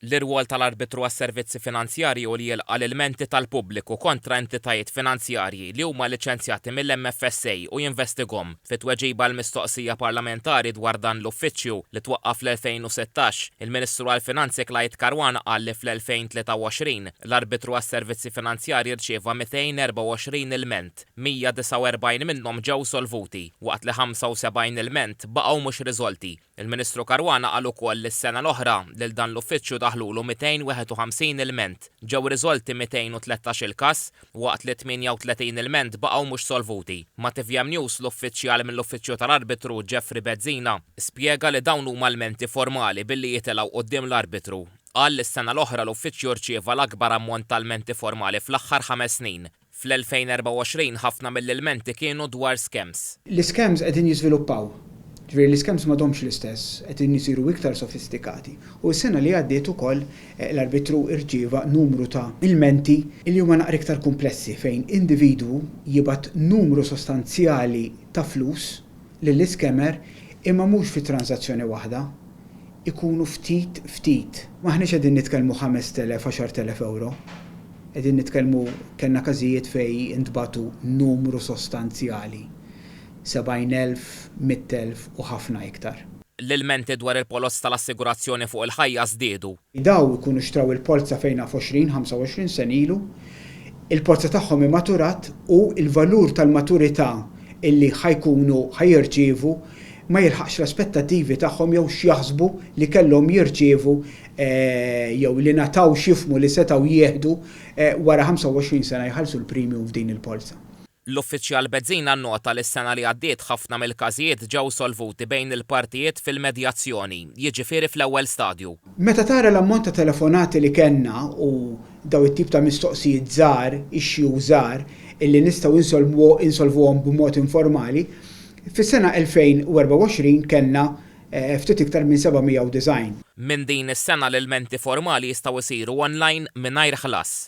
L-irwol tal-arbitru għas-servizzi finanzjarji u li jilqa' l-ilmenti tal-pubbliku kontra entitajiet finanzjarji li huma liċenzjati mill-MFSA u jinvestigom fit-tweġiba l-mistoqsija parlamentari dwar dan l-uffiċċju li twaqqaf fl-2016. Il-Ministru għall-Finanzi Clyde Caruana qal li fl-2023 l-arbitru għas-servizzi finanzjarji rċieva 224 ilment, 149 minnhom ġew solvuti, waqt li 75 ilment baqgħu mhux riżolti. Il-Ministru Caruana qal ukoll li s-sena l-oħra lil dan l-uffiċċju daħlulu 251 ilment, ġew riżolti 213 il-każ, waqt li 38 ilment baqgħu mhux solvuti. Ma' TVM News l-uffiċjal mill-uffiċċju tal-arbitru Jeffrey Bezzina spjega li dawn huma ilmenti formali billi jitilgħu quddiem l-arbitru. Qal li s-sena l-oħra l-uffiċċju rċieva l-akbar ammont tal-menti formali fl-aħħar 5 snin. Fl-2024 ħafna mill-ilmenti kienu dwar scams. L-scams qegħdin jiżviluppaw. Ġifieri l-scams m'għadhomx l-istess, qegħdin isiru iktar sofistikati. U s-sena li għaddiet ukoll l-arbitru irċieva numru ta' ilmenti li huma naqra iktar komplessi fejn individwu jibgħat numru sostanzjali ta' flus lill-iskemer imma mhux fi transazzjoni waħda, ikunu ftit. M'aħniex qegħdin nitkellmu 5,000 10,000 euro. Qegħdin nitkellmu kellna każijiet fejn intbagħtu numru sostanzjali. 70,000, 100,000 u ħafna iktar. L-ilmenti dwar il-polos tal-assigurazzjoni fuq il-ħajja żdiedu. Daw ikunu xtraw il-polza fejn 20-25 sen ilu, il-polza tagħhom immaturat u il-valur tal-maturità illi ħajirċievu ma jilħaqx l-aspettattivi tagħhom jew x'jaħsbu li kellhom jirċievu jew li nataw xifmu li setgħu jieħdu wara 25 sena jħallsu l-premium f'din il-polza. L-uffiċjal Bezzina nnota li s-sena li għaddiet ħafna mill-każijiet ġew solvuti bejn il-partijiet fil-medjazzjoni, jiġifieri fl-ewwel stadju. Meta tara l-ammont ta' telefonati li kellna u daw it-tip ta' mistoqsijiet żgħar, ixxi żgħar illi nistgħu insolvuhom b'mod informali, fis-sena 2024 kellna ftit iktar minn 700 design. Minn din is-sena l-ilmenti formali jistgħu jsiru online mingħajr ħlas.